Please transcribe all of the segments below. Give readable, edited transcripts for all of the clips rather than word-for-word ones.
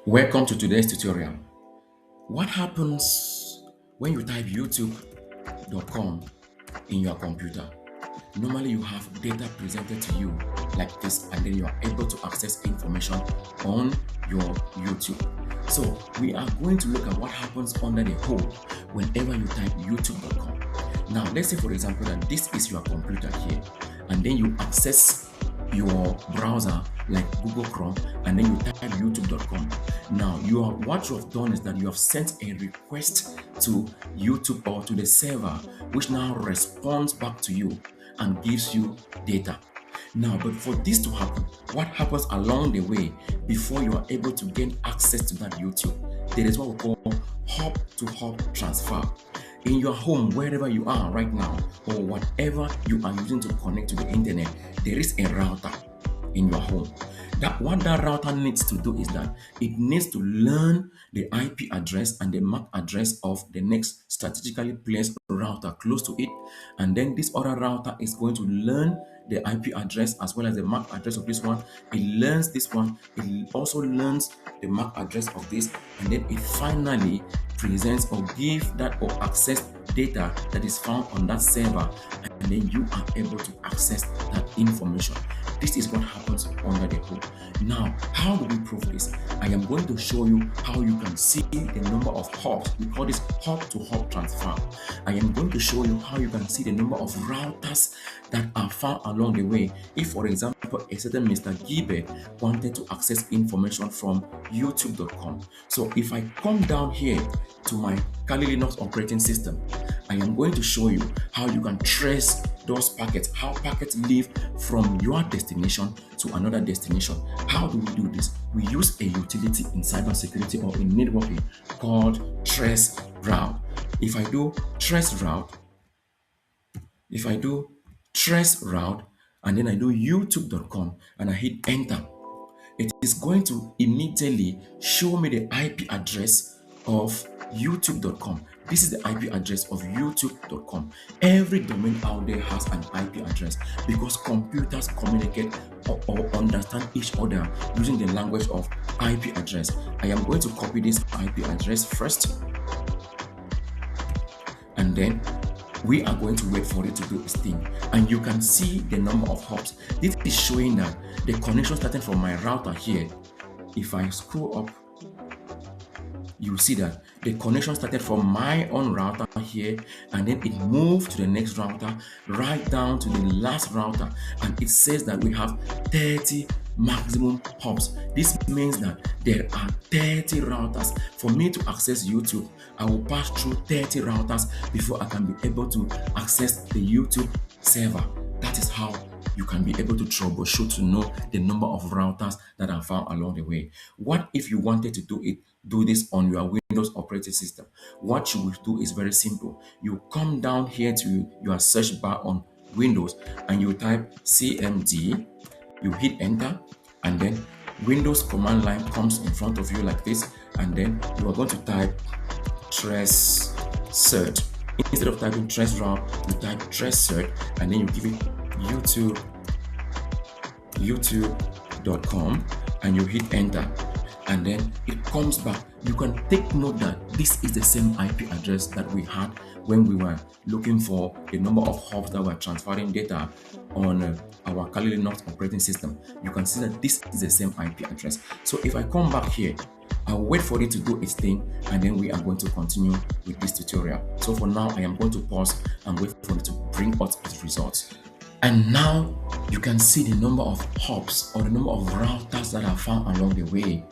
Welcome to today's tutorial. What happens when you type youtube.com in your computer? Normally you have data presented to you like this, and then you are able to access information on your YouTube. So we are going to look at what happens under the hood whenever you type youtube.com. Now let's say for example that this is your computer here, and then you access your browser like Google Chrome, and then you type youtube.com. Now what you have done is that you have sent a request to YouTube or to the server, which now responds back to you and gives you data. Now, but for this to happen, what happens along the way before you are able to gain access to that YouTube? There is what we call hop-to-hop transfer. In your home, wherever you are right now, or whatever you are using to connect to the internet, there is a router in your home. What that router needs to do is that it needs to learn the IP address and the MAC address of the next strategically placed router close to it, and then this other router is going to learn the IP address as well as the MAC address of this one. It learns this one, it also learns the MAC address of this, and then it finally presents or give that or access data that is found on that server, and then you are able to access that information. This is what happens under the hood. Now, how do we prove this? I am going to show you how you can see the number of hops. We call this hop-to-hop transfer. I am going to show you how you can see the number of routers that are found along the way. If, for example, a certain Mr. Gilbert wanted to access information from youtube.com. So if I come down here to my Kali Linux operating system, I am going to show you how you can trace those packets, how packets leave from your destination to another destination. How do we do this? We use a utility in cybersecurity or in networking called Traceroute. If I do Traceroute and then I do youtube.com and I hit enter, it is going to immediately show me the IP address of youtube.com. This is the IP address of youtube.com. Every domain out there has an IP address because computers communicate or understand each other using the language of IP address. I am going to copy this IP address first, and then we are going to wait for it to do its thing, and you can see the number of hops. This is showing that the connection starting from my router here. If I scroll up, you see that the connection started from my own router here, and then it moved to the next router right down to the last router, and it says that we have 30 maximum hops. This means that there are 30 routers. For me to access YouTube, I will pass through 30 routers before I can be able to access the YouTube server. That is how you can be able to troubleshoot to know the number of routers that are found along the way. What if you wanted to do this on your Windows operating system? What you will do is very simple. You come down here to your search bar on Windows and you type CMD, you hit enter, and then Windows command line comes in front of you like this, and then you are going to type Tracert. Instead of typing Traceroute, you type Tracert, and then you give it youtube.com, and you hit enter, and then it comes back. You can take note that this is the same IP address that we had when we were looking for the number of hops that were transferring data on our Kali Linux operating system. You can see that this is the same IP address. So if I come back here, I'll wait for it to do its thing, and then we are going to continue with this tutorial. So for now, I am going to pause and wait for it to bring out its results. And now you can see the number of hops or the number of routers that are found along the way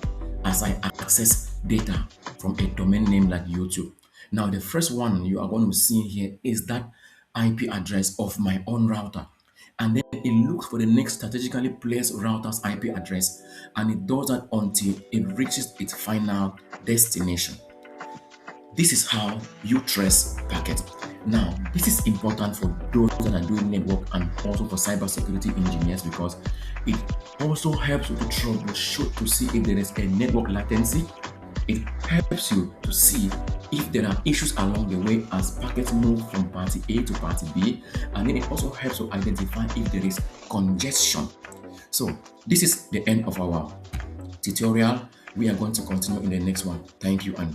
as I access data from a domain name like YouTube. Now, the first one you are going to see here is that IP address of my own router. And then it looks for the next strategically placed router's IP address, and it does that until it reaches its final destination. This is how you trace packets. Now, this is important for those that are doing network and also for cybersecurity engineers, because it also helps you to troubleshoot to see if there is a network latency. It helps you to see if there are issues along the way as packets move from party A to party B, and then it also helps to identify if there is congestion. So this is the end of our tutorial. We are going to continue in the next one. Thank you and bye.